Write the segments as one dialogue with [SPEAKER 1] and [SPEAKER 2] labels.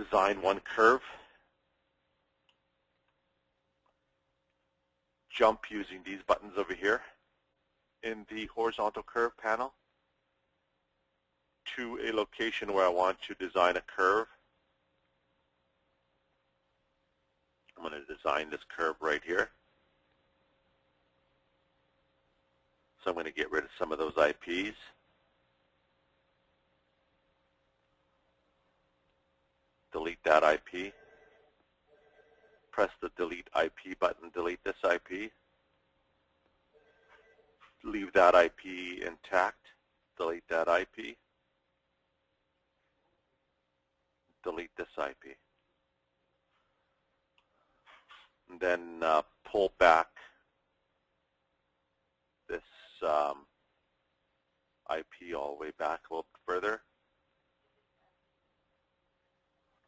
[SPEAKER 1] design one curve, jump using these buttons over here in the horizontal curve panel to a location where I want to design a curve. I'm going to design this curve right here. So I'm going to get rid of some of those IPs. Delete that IP. Press the delete IP button, delete this IP. Leave that IP intact, delete that IP. Delete this IP. And then pull back this IP all the way back a little bit further.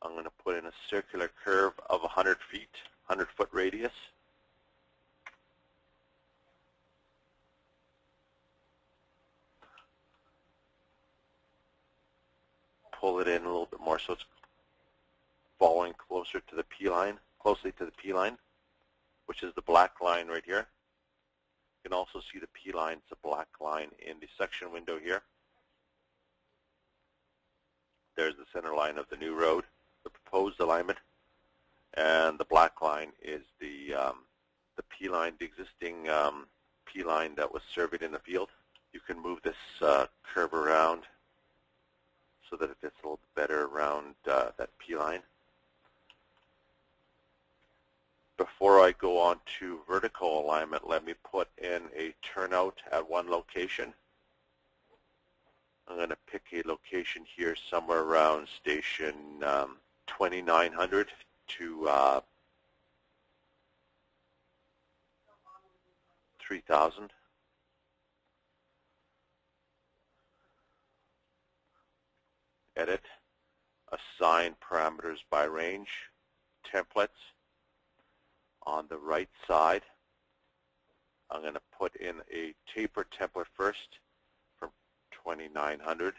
[SPEAKER 1] I'm going to put in a circular curve of 100 feet, 100-foot radius. Pull it in a little bit more so it's following closer to the P line, closely to the P line, which is the black line right here. You can also see the P line, it's a black line in the section window here. There's the center line of the new road, the proposed alignment, and the black line is the P line, the existing P line that was surveyed in the field. You can move this curve around so that it fits a little bit better around that P line. Before I go on to vertical alignment, let me put in a turnout at one location. I'm going to pick a location here somewhere around station 2900 to 3000. Edit, assign parameters by range, templates. On the right side, I'm going to put in a taper template first from 2900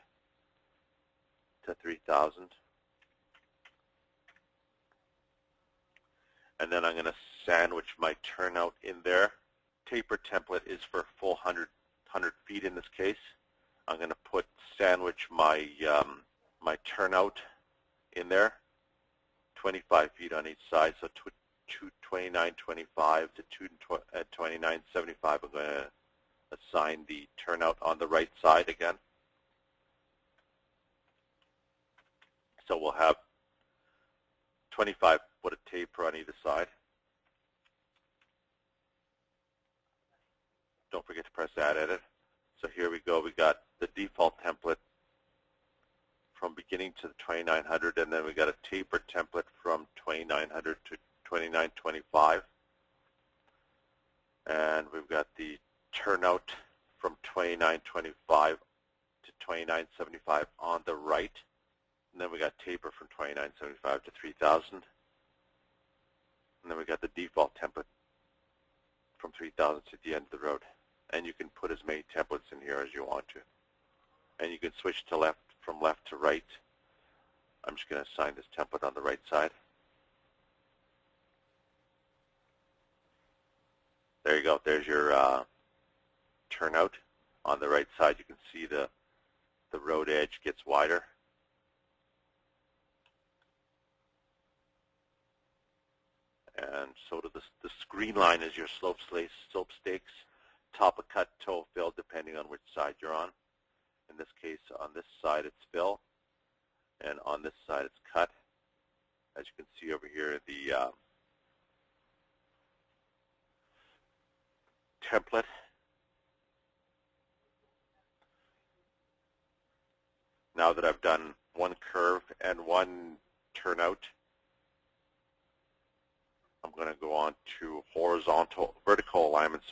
[SPEAKER 1] to 3000. And then I'm going to sandwich my turnout in there. Taper template is for full 100 feet in this case. I'm going to sandwich my my turnout in there, 25 feet on each side, so 2925 to 2975. I'm going to assign the turnout on the right side again. So we'll have 25 foot of taper on either side. Don't forget to press Add Edit. So here we go. We got the default template from beginning to the 2900, and then we got a taper template from 2900 to 2925. And we've got the turnout from 2925 to 2975 on the right. And then we got taper from 2975 to 3000. And then we got the default template from 3000 to the end of the road. And you can put as many templates in here as you want to. And you can switch to from left to right. I'm just going to assign this template on the right side. There you go. There's your turnout on the right side. You can see the road edge gets wider. And so do the screen line is your slope stakes, top of cut, toe fill, depending on which side you're on. In this case, on this side it's fill, and on this side it's cut. As you can see over here, the template. Now that I've done one curve and one turnout, I'm going to go on to vertical alignment,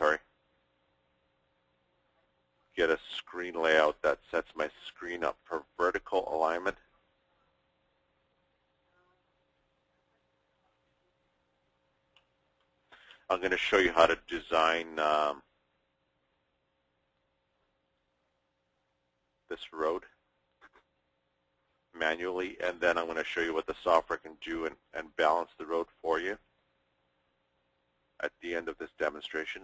[SPEAKER 1] Get a screen layout that sets my screen up for vertical alignment. I'm going to show you how to design this road. manually, and then I'm going to show you what the software can do and balance the road for you at the end of this demonstration.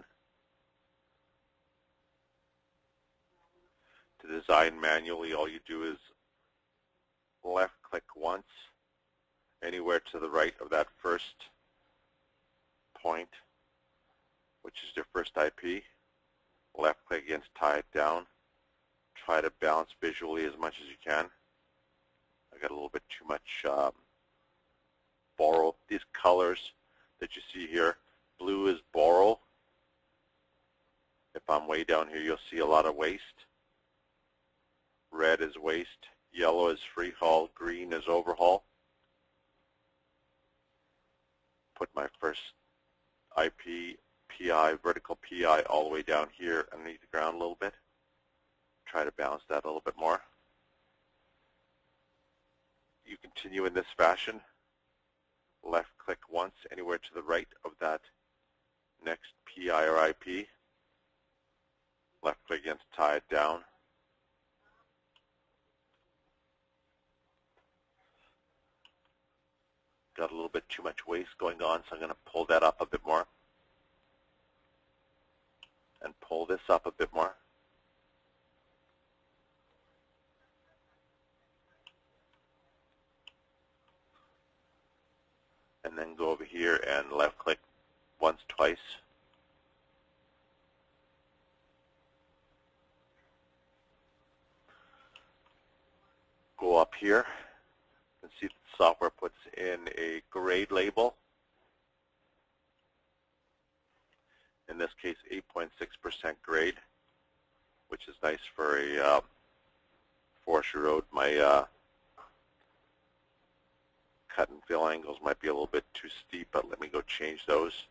[SPEAKER 1] To design manually, all you do is left-click once anywhere to the right of that first point, which is your first IP. Left-click again to tie it down. Try to balance visually as much as you can. I got a little bit too much borrow. These colors that you see here, blue is borrow. If I'm way down here, you'll see a lot of waste. Red is waste. Yellow is free haul. Green is overhaul. Put my first IP, PI, vertical PI all the way down here underneath the ground a little bit. Try to balance that a little bit more. You continue in this fashion. Left click once anywhere to the right of that next PI or IP. Left click again to tie it down. Got a little bit too much waste going on, so I'm going to pull that up a bit more. And pull this up a bit more. And then go over here and left click once, twice. Go up here and see that the software puts in a grade label. In this case, 8.6% grade, which is nice for a forestry road. My cut and fill angles might be a little bit too steep, but let me go change those.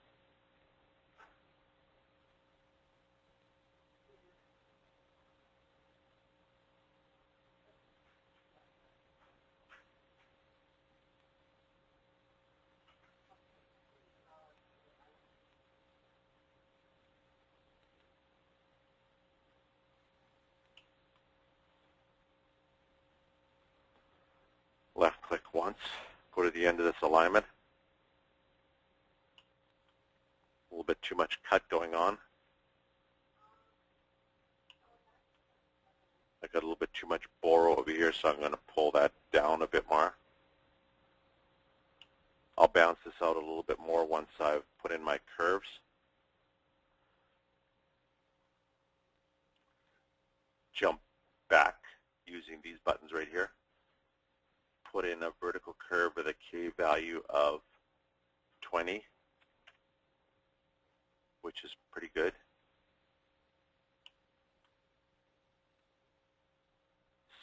[SPEAKER 1] Left click once, go to the end of this alignment. A little bit too much cut going on. I got a little bit too much borrow over here, so I'm going to pull that down a bit more. I'll bounce this out a little bit more once I've put in my curves. Jump back using these buttons right here. Put in a vertical curve with a K value of 20, which is pretty good.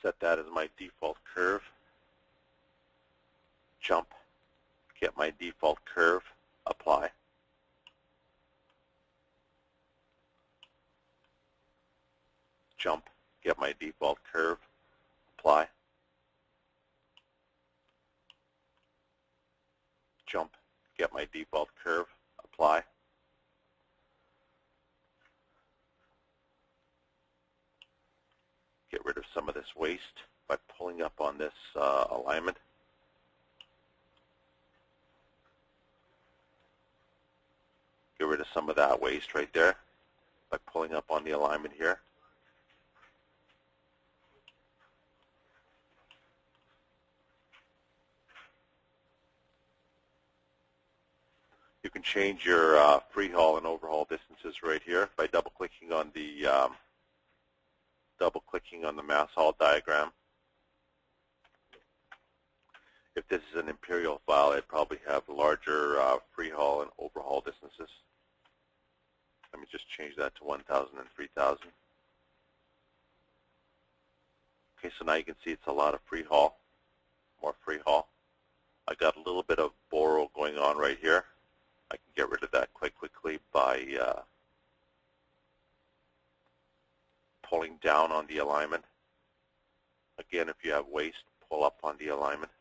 [SPEAKER 1] Set that as my default curve. Jump, get my default curve, apply. Jump, get my default curve, apply. Jump, get my default curve, apply. Get rid of some of this waste by pulling up on this alignment. Get rid of some of that waste right there by pulling up on the alignment here. You can change your free haul and overhaul distances right here by double-clicking on the mass haul diagram. If this is an imperial file, it'd probably have larger free haul and overhaul distances. Let me just change that to 1,000 and 3,000. Okay, so now you can see it's a lot of free haul, more free haul. I got a little bit of borrow going on right here. I can get rid of that quite quickly by pulling down on the alignment. Again, if you have waste, pull up on the alignment.